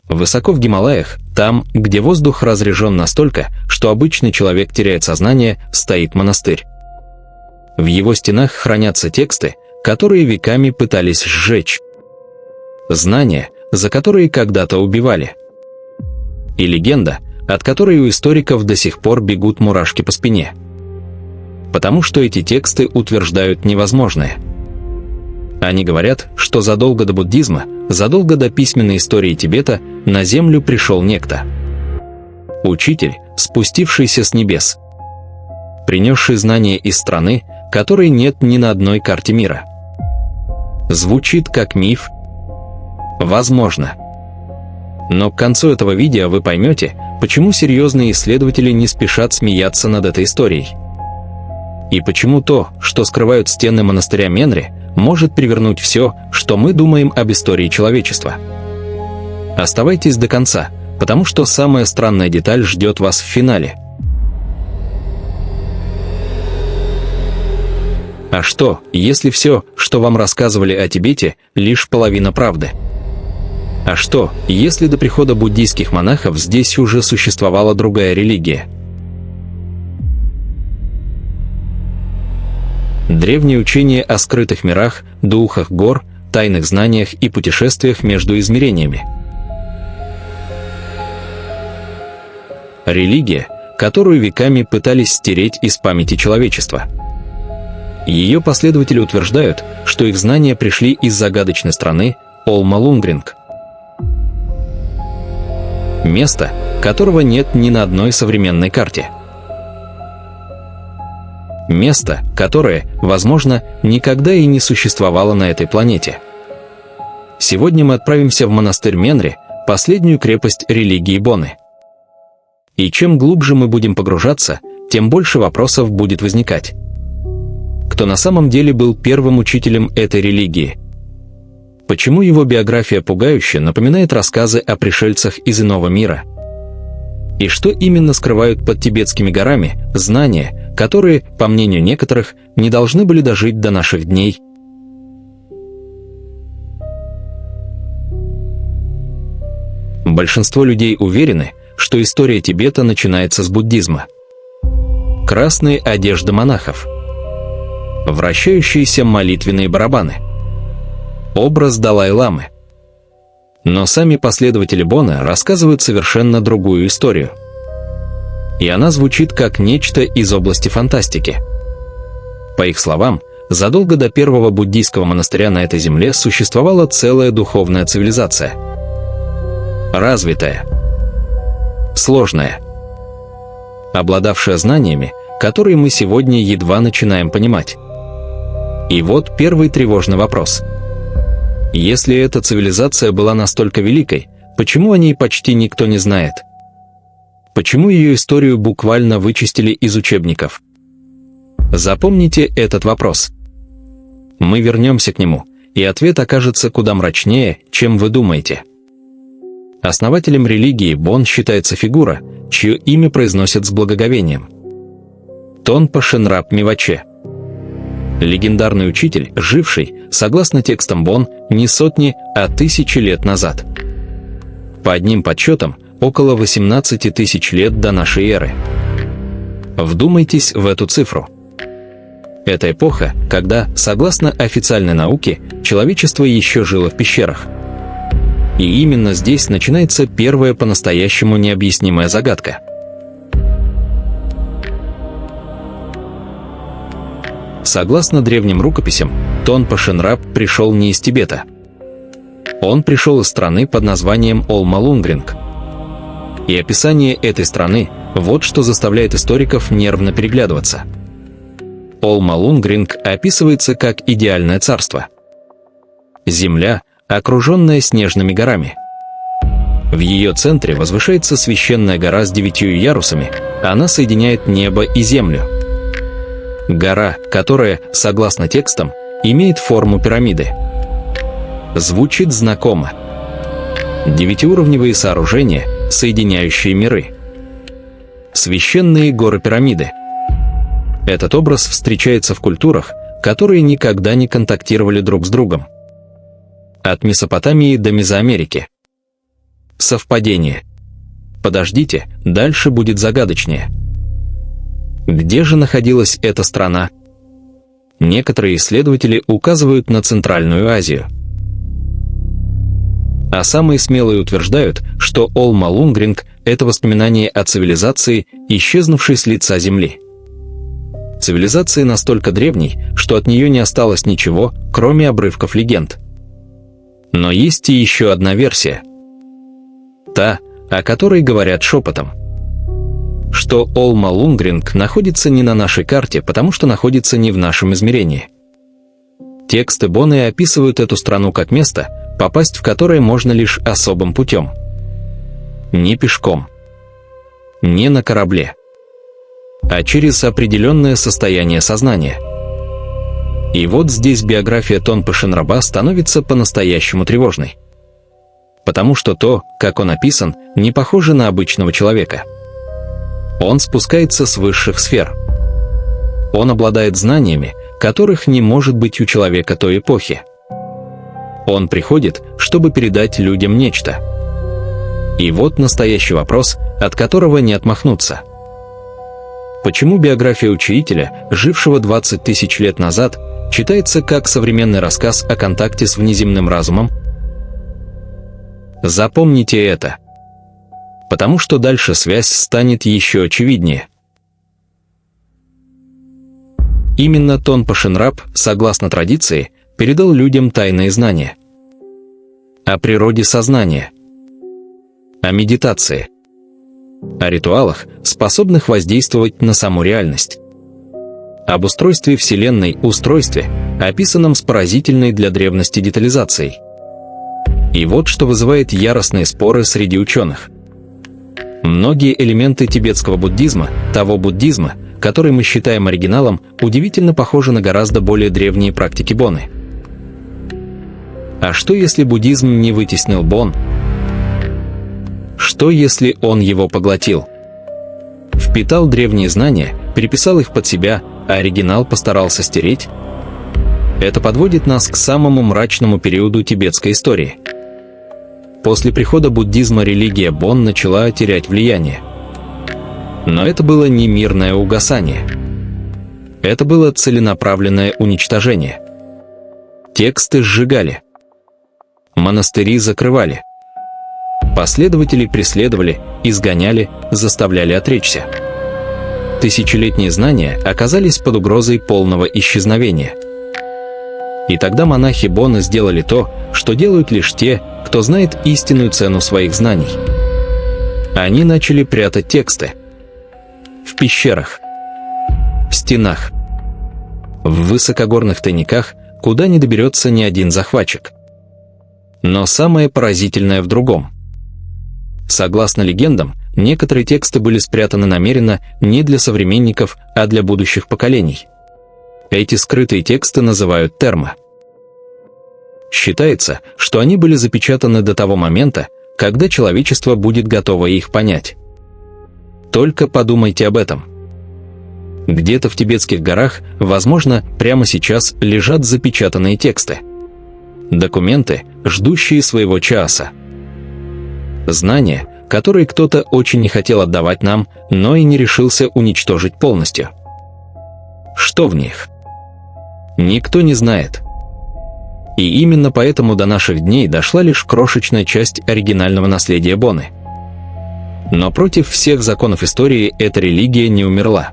Высоко в Гималаях, там, где воздух разрежен настолько, что обычный человек теряет сознание, стоит монастырь. В его стенах хранятся тексты, которые веками пытались сжечь. Знания, за которые когда-то убивали. И легенда, от которой у историков до сих пор бегут мурашки по спине. Потому что эти тексты утверждают невозможное. Они говорят, что задолго до буддизма, задолго до письменной истории Тибета, на землю пришел некто. Учитель, спустившийся с небес. Принесший знания из страны, которой нет ни на одной карте мира. Звучит как миф? Возможно. Но к концу этого видео вы поймете, почему серьезные исследователи не спешат смеяться над этой историей. И почему то, что скрывают стены монастыря Менри, может перевернуть все, что мы думаем об истории человечества. Оставайтесь до конца, потому что самая странная деталь ждет вас в финале. А что, если все, что вам рассказывали о Тибете, лишь половина правды? А что, если до прихода буддийских монахов здесь уже существовала другая религия? Древнее учение о скрытых мирах, духах гор, тайных знаниях и путешествиях между измерениями. Религия, которую веками пытались стереть из памяти человечества. Ее последователи утверждают, что их знания пришли из загадочной страны Олма-Лунгринг. Место, которого нет ни на одной современной карте. Место, которое, возможно, никогда и не существовало на этой планете. Сегодня мы отправимся в монастырь Менри, последнюю крепость религии Боны. И чем глубже мы будем погружаться, тем больше вопросов будет возникать. Кто на самом деле был первым учителем этой религии? Почему его биография пугающе напоминает рассказы о пришельцах из иного мира? И что именно скрывают под тибетскими горами знания, которые, по мнению некоторых, не должны были дожить до наших дней? Большинство людей уверены, что история Тибета начинается с буддизма. Красные одежды монахов. Вращающиеся молитвенные барабаны. Образ Далай-ламы. Но сами последователи Боны рассказывают совершенно другую историю. И она звучит как нечто из области фантастики. По их словам, задолго до первого буддийского монастыря на этой земле существовала целая духовная цивилизация. Развитая. Сложная. Обладавшая знаниями, которые мы сегодня едва начинаем понимать. И вот первый тревожный вопрос. Если эта цивилизация была настолько великой, почему о ней почти никто не знает? Почему ее историю буквально вычистили из учебников? Запомните этот вопрос. Мы вернемся к нему, и ответ окажется куда мрачнее, чем вы думаете. Основателем религии Бон считается фигура, чье имя произносят с благоговением. Тонпа Шенрап Миваче. Легендарный учитель, живший, согласно текстам Бон, не сотни, а тысячи лет назад. По одним подсчетам, около 18 тысяч лет до нашей эры. Вдумайтесь в эту цифру. Это эпоха, когда, согласно официальной науке, человечество еще жило в пещерах. И именно здесь начинается первая по-настоящему необъяснимая загадка. Согласно древним рукописям, Тонпа Шенрап пришел не из Тибета. Он пришел из страны под названием Олма-Лунгринг. И описание этой страны – вот что заставляет историков нервно переглядываться. Олма-Лунгринг описывается как идеальное царство. Земля, окруженная снежными горами. В ее центре возвышается священная гора с 9 ярусами, она соединяет небо и землю. Гора, которая, согласно текстам, имеет форму пирамиды. Звучит знакомо. 9-уровневые сооружения, соединяющие миры. Священные горы-пирамиды. Этот образ встречается в культурах, которые никогда не контактировали друг с другом. От Месопотамии до Мезоамерики. Совпадение? Подождите, дальше будет загадочнее. Где же находилась эта страна? Некоторые исследователи указывают на Центральную Азию. А самые смелые утверждают, что Ол-Малунгринг – это воспоминание о цивилизации, исчезнувшей с лица Земли. Цивилизации настолько древней, что от нее не осталось ничего, кроме обрывков легенд. Но есть и еще одна версия. Та, о которой говорят шепотом. Что Ол-Малунгринг находится не на нашей карте, потому что находится не в нашем измерении. Тексты Боне описывают эту страну как место, попасть в которое можно лишь особым путем. Не пешком, не на корабле, а через определенное состояние сознания. И вот здесь биография Тонпы Шенраба становится по-настоящему тревожной. Потому что то, как он описан, не похоже на обычного человека. Он спускается с высших сфер. Он обладает знаниями, которых не может быть у человека той эпохи. Он приходит, чтобы передать людям нечто. И вот настоящий вопрос, от которого не отмахнуться. Почему биография учителя, жившего 20 тысяч лет назад, читается как современный рассказ о контакте с внеземным разумом? Запомните это. Потому что дальше связь станет еще очевиднее. Именно Тонпа Шенраб, согласно традиции, передал людям тайные знания. О природе сознания. О медитации. О ритуалах, способных воздействовать на саму реальность. Об устройстве Вселенной, устройстве, описанном с поразительной для древности детализацией. И вот что вызывает яростные споры среди ученых. Многие элементы тибетского буддизма, того буддизма, который мы считаем оригиналом, удивительно похожи на гораздо более древние практики Боны. А что если буддизм не вытеснил Бон? Что если он его поглотил? Впитал древние знания, переписал их под себя, а оригинал постарался стереть? Это подводит нас к самому мрачному периоду тибетской истории. После прихода буддизма религия Бон начала терять влияние. Но это было не мирное угасание. Это было целенаправленное уничтожение. Тексты сжигали. Монастыри закрывали. Последователей преследовали, изгоняли, заставляли отречься. Тысячелетние знания оказались под угрозой полного исчезновения. И тогда монахи Боны сделали то, что делают лишь те, кто знает истинную цену своих знаний. Они начали прятать тексты. В пещерах, в стенах, в высокогорных тайниках, куда не доберется ни один захватчик. Но самое поразительное в другом. Согласно легендам, некоторые тексты были спрятаны намеренно не для современников, а для будущих поколений. Эти скрытые тексты называют терма. Считается, что они были запечатаны до того момента, когда человечество будет готово их понять. Только подумайте об этом. Где-то в тибетских горах, возможно, прямо сейчас лежат запечатанные тексты. Документы, ждущие своего часа. Знания, которые кто-то очень не хотел отдавать нам, но и не решился уничтожить полностью. Что в них? Никто не знает. И именно поэтому до наших дней дошла лишь крошечная часть оригинального наследия Боны. Но против всех законов истории эта религия не умерла.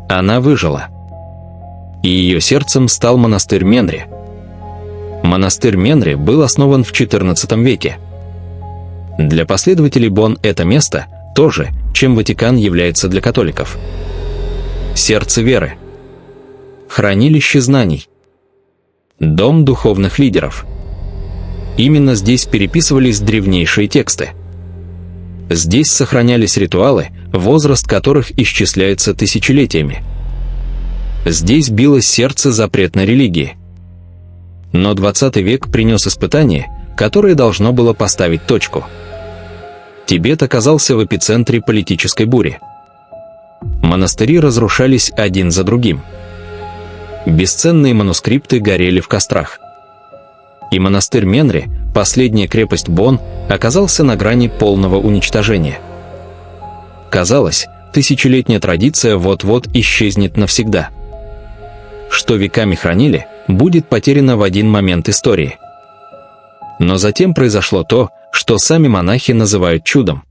Она выжила. И ее сердцем стал монастырь Менри. Монастырь Менри был основан в XIV веке. Для последователей Бон это место то же, чем Ватикан является для католиков. Сердце веры. Хранилище знаний. Дом духовных лидеров. Именно здесь переписывались древнейшие тексты. Здесь сохранялись ритуалы, возраст которых исчисляется тысячелетиями. Здесь билось сердце запретной религии. Но 20 век принес испытание, которое должно было поставить точку. Тибет оказался в эпицентре политической бури. Монастыри разрушались один за другим. Бесценные манускрипты горели в кострах. И монастырь Менри, последняя крепость Бон, оказался на грани полного уничтожения. Казалось, тысячелетняя традиция вот-вот исчезнет навсегда. Что веками хранили, будет потеряно в один момент истории. Но затем произошло то, что сами монахи называют чудом.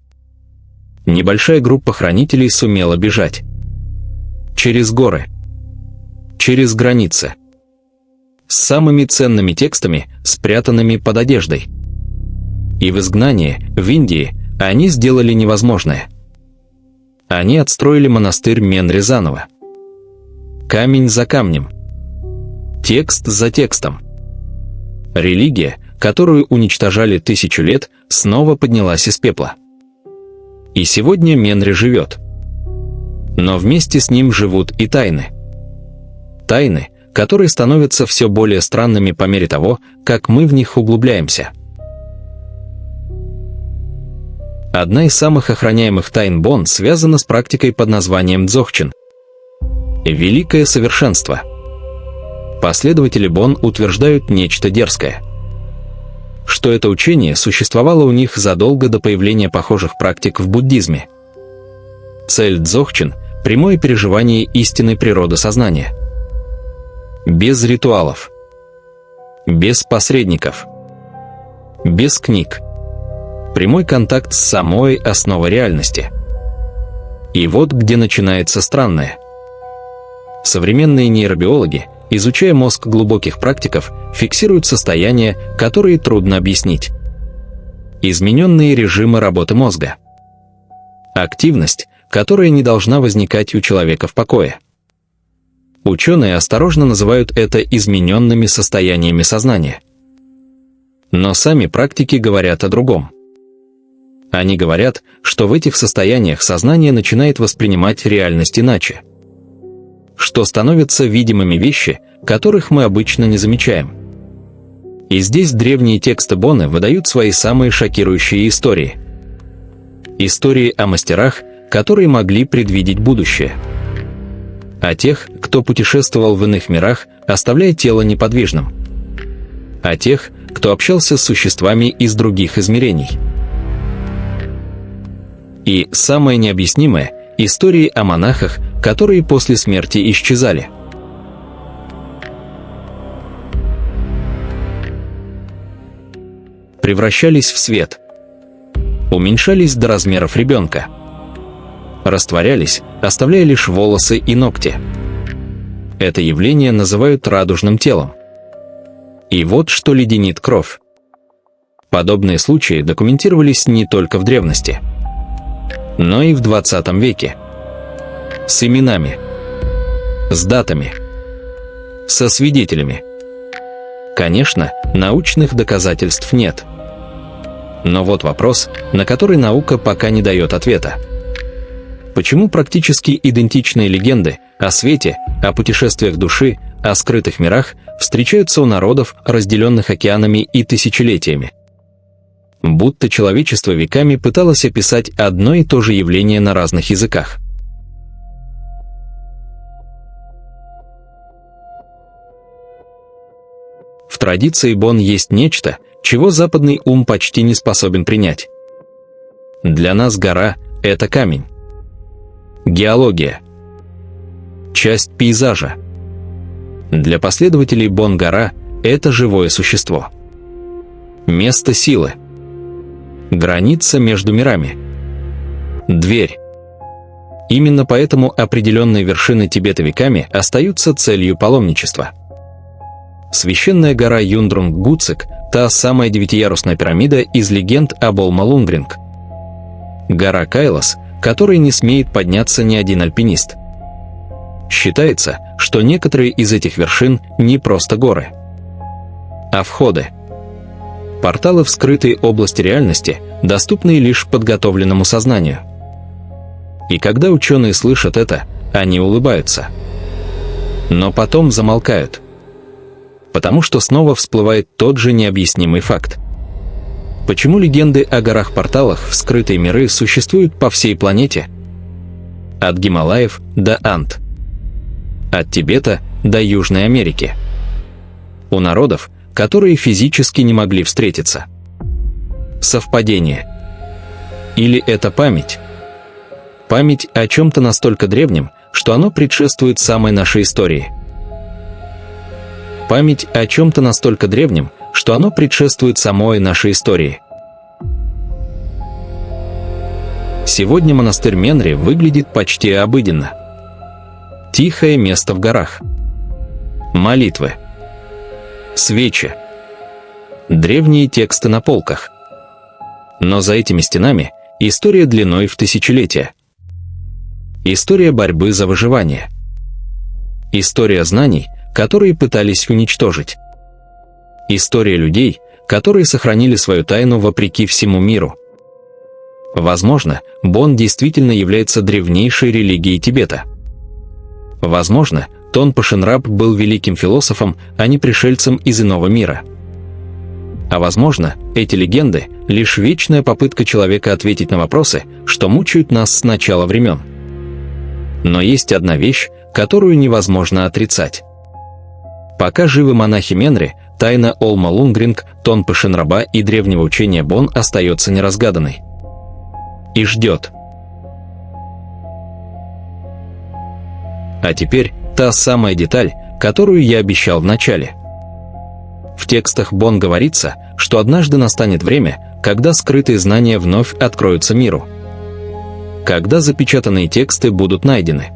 Небольшая группа хранителей сумела бежать. Через горы. Через границы. С самыми ценными текстами, спрятанными под одеждой. И в изгнании, в Индии, они сделали невозможное. Они отстроили монастырь Менри заново. Камень за камнем. Текст за текстом. Религия, которую уничтожали 1000 лет, снова поднялась из пепла. И сегодня Менри живет. Но вместе с ним живут и тайны. Тайны, которые становятся все более странными по мере того, как мы в них углубляемся. Одна из самых охраняемых тайн Бон связана с практикой под названием Дзогчин. Великое совершенство. Последователи Бон утверждают нечто дерзкое. Что это учение существовало у них задолго до появления похожих практик в буддизме. Цель Дзогчин – прямое переживание истинной природы сознания. Без ритуалов. Без посредников. Без книг. Прямой контакт с самой основой реальности. И вот где начинается странное. Современные нейробиологи, изучая мозг глубоких практиков, фиксируют состояния, которые трудно объяснить. Измененные режимы работы мозга. Активность, которая не должна возникать у человека в покое. Ученые осторожно называют это измененными состояниями сознания. Но сами практики говорят о другом. Они говорят, что в этих состояниях сознание начинает воспринимать реальность иначе. Что становятся видимыми вещи, которых мы обычно не замечаем. И здесь древние тексты Боны выдают свои самые шокирующие истории. Истории о мастерах, которые могли предвидеть будущее. О тех, кто путешествовал в иных мирах, оставляя тело неподвижным. О тех, кто общался с существами из других измерений. И, самое необъяснимое, истории о монахах, которые после смерти исчезали. Превращались в свет. Уменьшались до размеров ребенка. Растворялись, оставляя лишь волосы и ногти. Это явление называют радужным телом. И вот что леденит кровь. Подобные случаи документировались не только в древности, но и в 20 веке. С именами, с датами, со свидетелями. Конечно, научных доказательств нет. Но вот вопрос, на который наука пока не дает ответа. Почему практически идентичные легенды о свете, о путешествиях души, о скрытых мирах встречаются у народов, разделенных океанами и тысячелетиями? Будто человечество веками пыталось описать одно и то же явление на разных языках. В традиции Бон есть нечто, чего западный ум почти не способен принять. Для нас гора – это камень. Геология. Часть пейзажа. Для последователей Бон гора – это живое существо. Место силы. Граница между мирами. Дверь. Именно поэтому определенные вершины Тибета веками остаются целью паломничества. Священная гора Юндрунг-Гуцик – та самая 9-ярусная пирамида из легенд об Олма-Лунгринг. Гора Кайлас, которой не смеет подняться ни один альпинист. Считается, что некоторые из этих вершин не просто горы, а входы. Порталы в скрытые области реальности, доступные лишь подготовленному сознанию. И когда ученые слышат это, они улыбаются. Но потом замолкают. Потому что снова всплывает тот же необъяснимый факт. Почему легенды о горах-порталах в скрытые миры существуют по всей планете? От Гималаев до Анд. От Тибета до Южной Америки. У народов, которые физически не могли встретиться. Совпадение? Или это память? Память о чем-то настолько древнем, что оно предшествует самой нашей истории. Память о чем-то настолько древнем, что оно предшествует самой нашей истории. Сегодня монастырь Менри выглядит почти обыденно. Тихое место в горах. Молитвы. Свечи. Древние тексты на полках. Но за этими стенами история длиной в тысячелетия. История борьбы за выживание. История знаний, которые пытались уничтожить. История людей, которые сохранили свою тайну вопреки всему миру. Возможно, Бон действительно является древнейшей религией Тибета. Возможно, Тонпа Шенраб был великим философом, а не пришельцем из иного мира. А возможно, эти легенды – лишь вечная попытка человека ответить на вопросы, что мучают нас с начала времен. Но есть одна вещь, которую невозможно отрицать. Пока живы монахи Менри, тайна Олма Лунгринг, Тонпы Шенраба и древнего учения Бон остается неразгаданной. И ждет. А теперь та самая деталь, которую я обещал в начале. В текстах Бон говорится, что однажды настанет время, когда скрытые знания вновь откроются миру. Когда запечатанные тексты будут найдены.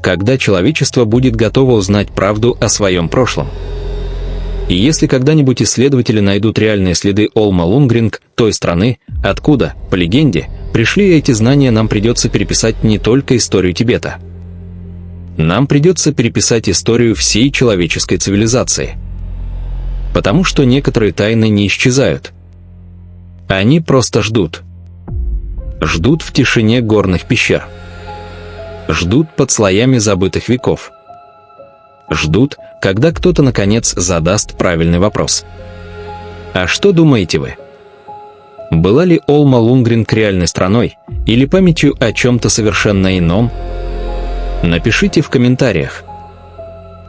Когда человечество будет готово узнать правду о своем прошлом. И если когда-нибудь исследователи найдут реальные следы Олма Лунгринг, той страны, откуда, по легенде, пришли эти знания, нам придется переписать не только историю Тибета. Нам придется переписать историю всей человеческой цивилизации. Потому что некоторые тайны не исчезают. Они просто ждут. Ждут в тишине горных пещер. Ждут под слоями забытых веков. Ждут, когда кто-то наконец задаст правильный вопрос. А что думаете вы? Была ли Олма Лунгринг реальной страной или памятью о чем-то совершенно ином? Напишите в комментариях.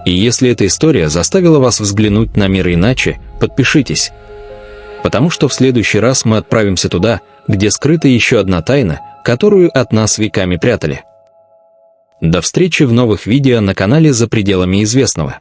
И если эта история заставила вас взглянуть на мир иначе, подпишитесь. Потому что в следующий раз мы отправимся туда, где скрыта еще одна тайна, которую от нас веками прятали. До встречи в новых видео на канале «За пределами известного».